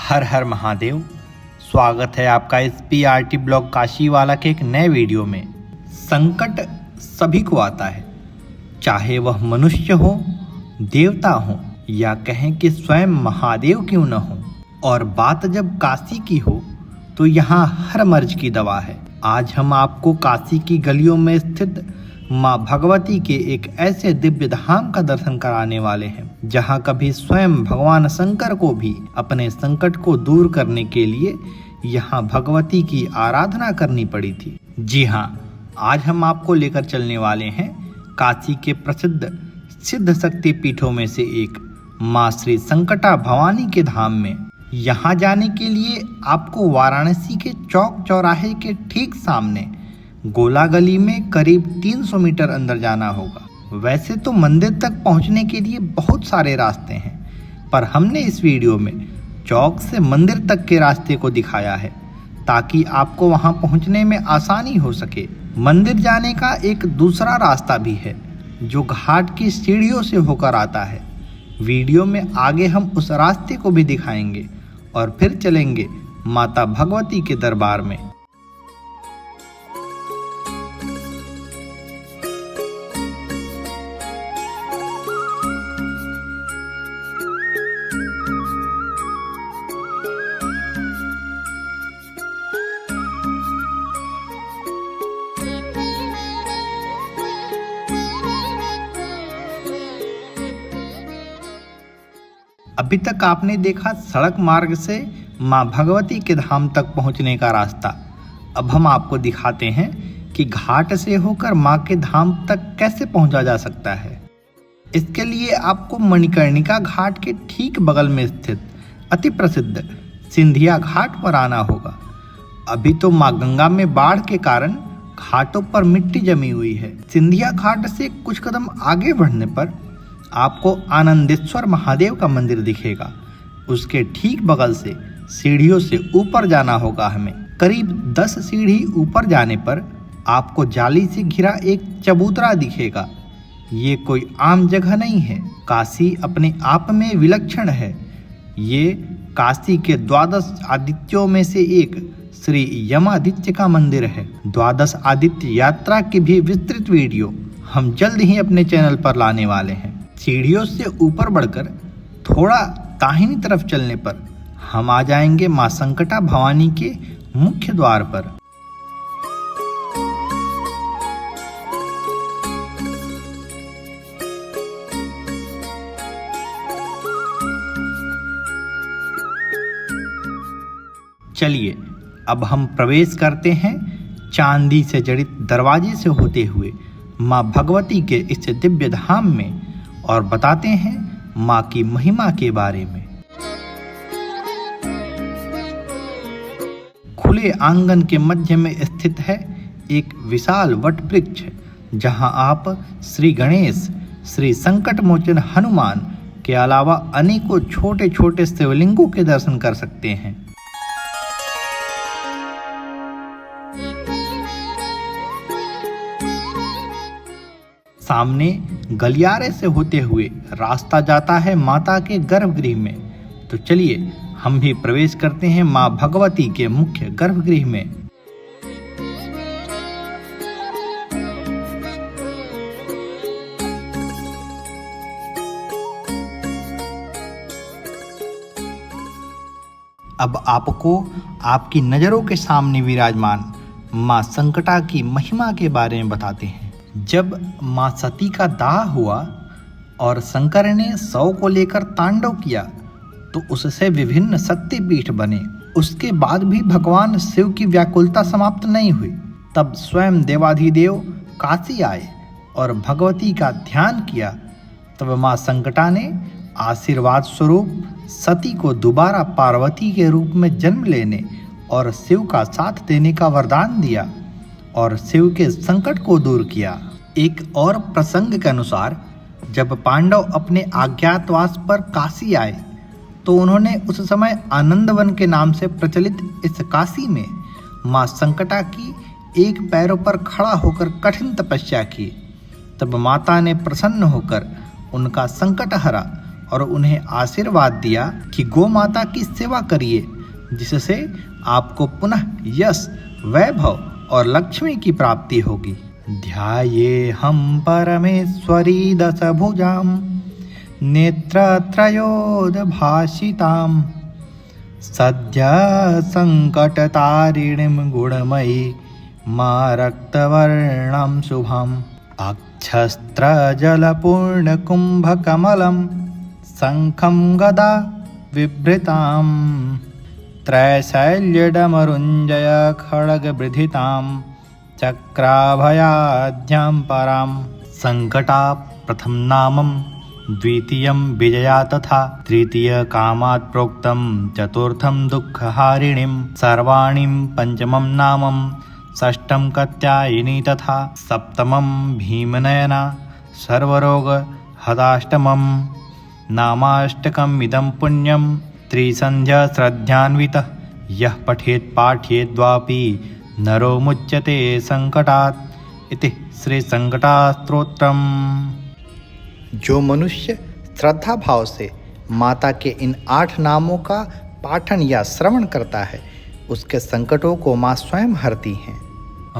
हर हर महादेव। स्वागत है आपका इस PRT ब्लॉग काशीवाला के एक नए वीडियो में। संकट सभी को आता है, चाहे वह मनुष्य हो, देवता हो या कहें कि स्वयं महादेव क्यों न हो। और बात जब काशी की हो तो यहाँ हर मर्ज की दवा है। आज हम आपको काशी की गलियों में स्थित माँ भगवती के एक ऐसे दिव्य धाम का दर्शन कराने वाले हैं जहाँ कभी स्वयं भगवान शंकर को भी अपने संकट को दूर करने के लिए यहाँ भगवती की आराधना करनी पड़ी थी। जी हाँ, आज हम आपको लेकर चलने वाले हैं काशी के प्रसिद्ध सिद्ध शक्ति पीठों में से एक माँ श्री संकटा भवानी के धाम में। यहाँ जाने के लिए आपको वाराणसी के चौक चौराहे के ठीक सामने गोला गली में करीब 300 मीटर अंदर जाना होगा। वैसे तो मंदिर तक पहुंचने के लिए बहुत सारे रास्ते हैं, पर हमने इस वीडियो में चौक से मंदिर तक के रास्ते को दिखाया है ताकि आपको वहां पहुंचने में आसानी हो सके। मंदिर जाने का एक दूसरा रास्ता भी है जो घाट की सीढ़ियों से होकर आता है। वीडियो में आगे हम उस रास्ते को भी दिखाएंगे और फिर चलेंगे माता भगवती के दरबार में। अभी तक आपने देखा सड़क मार्ग से माँ भगवती के धाम तक पहुँचने का रास्ता। अब हम आपको दिखाते हैं कि घाट से होकर माँ के धाम तक कैसे पहुँचा जा सकता है। इसके लिए आपको मणिकर्णिका घाट के ठीक बगल में स्थित अति प्रसिद्ध सिंधिया घाट पर आना होगा। अभी तो माँ गंगा में बाढ़ के कारण घाटों पर मिट्टी जमी हुई है। सिंधिया घाट से कुछ कदम आगे बढ़ने पर आपको आनंदेश्वर महादेव का मंदिर दिखेगा। उसके ठीक बगल से सीढ़ियों से ऊपर जाना होगा हमें। करीब 10 सीढ़ी ऊपर जाने पर आपको जाली से घिरा एक चबूतरा दिखेगा। ये कोई आम जगह नहीं है, काशी अपने आप में विलक्षण है। ये काशी के 12 आदित्यों में से एक श्री यमादित्य का मंदिर है। 12 आदित्य यात्रा की भी विस्तृत वीडियो हम जल्द ही अपने चैनल पर लाने वाले हैं। सीढ़ियों से ऊपर बढ़कर थोड़ा दाहिनी तरफ चलने पर हम आ जाएंगे माँ संकटा भवानी के मुख्य द्वार पर। चलिए अब हम प्रवेश करते हैं चांदी से जड़ित दरवाजे से होते हुए माँ भगवती के इस दिव्य धाम में और बताते हैं माँ की महिमा के बारे में। खुले आंगन के मध्य में स्थित है एक विशाल वट वृक्ष जहाँ आप श्री गणेश, श्री संकट मोचन हनुमान के अलावा अनेकों छोटे छोटे शिवलिंगों के दर्शन कर सकते हैं। सामने गलियारे से होते हुए रास्ता जाता है माता के गर्भगृह में। तो चलिए हम भी प्रवेश करते हैं माँ भगवती के मुख्य गर्भगृह में। अब आपको आपकी नजरों के सामने विराजमान माँ संकटा की महिमा के बारे में बताते हैं। जब माँ सती का दाह हुआ और शंकर ने शव को लेकर तांडव किया तो उससे विभिन्न शक्तिपीठ बने। उसके बाद भी भगवान शिव की व्याकुलता समाप्त नहीं हुई। तब स्वयं देवाधिदेव काशी आए और भगवती का ध्यान किया। तब माँ संकटा ने आशीर्वाद स्वरूप सती को दोबारा पार्वती के रूप में जन्म लेने और शिव का साथ देने का वरदान दिया और शिव के संकट को दूर किया। एक और प्रसंग के अनुसार जब पांडव अपने अज्ञातवास पर काशी आए तो उन्होंने उस समय आनंदवन के नाम से प्रचलित इस काशी में माँ संकटा की एक पैरों पर खड़ा होकर कठिन तपस्या की। तब माता ने प्रसन्न होकर उनका संकट हरा और उन्हें आशीर्वाद दिया कि गौ माता की सेवा करिए, जिससे आपको पुनः यश, वैभव और लक्ष्मी की प्राप्ति होगी। ध्याये हम परमेश्वरी दशभुजां नेत्रत्रयोदभासितां सद्य संकटतारिणीं गुणमयी मा रक्तवर्णां शुभाम् अक्षस्त्रजलपूर्णकुम्भकमलं शङ्खं गदा बिभ्रतां त्रैशैल्यडमरुञ्जय खड्गबृधितां चक्राभयाद्यां परां संकटा प्रथम नामं द्वितीयं विजया तथा तृतीय कामात् प्रोक्तं चतुर्थं दुःखहारिणीं सर्वाणीं पंचमं नामं षष्ठं कात्यायनी तथा सप्तमं भीमनयना सर्वरोगहताष्टमं नामाष्टकम् इदं पुण्यं त्रिसन्ध्या श्रद्धान्वितः यः पठेत् पाठयेद्वापि नरो मुच्यते संकटात् इति श्री संकटास्तोत्रम्। जो मनुष्य श्रद्धा भाव से माता के इन 8 नामों का पाठन या श्रवण करता है, उसके संकटों को माँ स्वयं हरती हैं।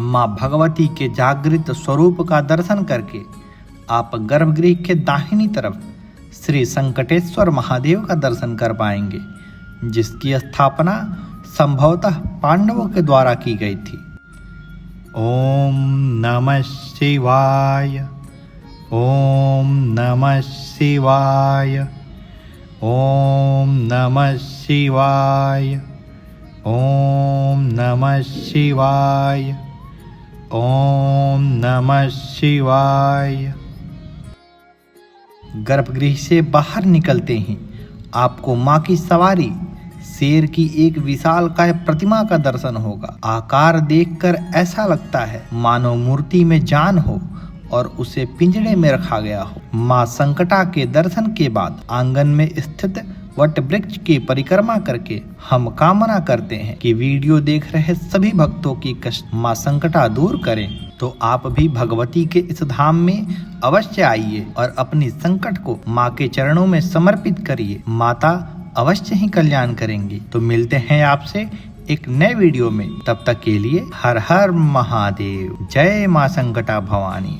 माँ भगवती के जागृत स्वरूप का दर्शन करके आप गर्भगृह के दाहिनी तरफ श्री संकटेश्वर महादेव का दर्शन कर पाएंगे, जिसकी स्थापना संभवतः पांडवों के द्वारा की गई थी। ओम नमः शिवाय, ओम नमः शिवाय, ओम नमः शिवाय, ओम नमः शिवाय, ओम नमः शिवाय। गर्भगृह से बाहर निकलते ही आपको माँ की सवारी शेर की एक विशालकाय प्रतिमा का दर्शन होगा। आकार देखकर ऐसा लगता है मानो मूर्ति में जान हो और उसे पिंजड़े में रखा गया हो। माँ संकटा के दर्शन के बाद आंगन में स्थित वट वृक्ष की परिक्रमा करके हम कामना करते हैं कि वीडियो देख रहे सभी भक्तों की कष्ट माँ संकटा दूर करें। तो आप भी भगवती के इस धाम में अवश्य आइए और अपनी संकट को माँ के चरणों में समर्पित करिए। माता अवश्य ही कल्याण करेंगी। तो मिलते हैं आपसे एक नए वीडियो में, तब तक के लिए हर हर महादेव। जय माँ संकटा भवानी।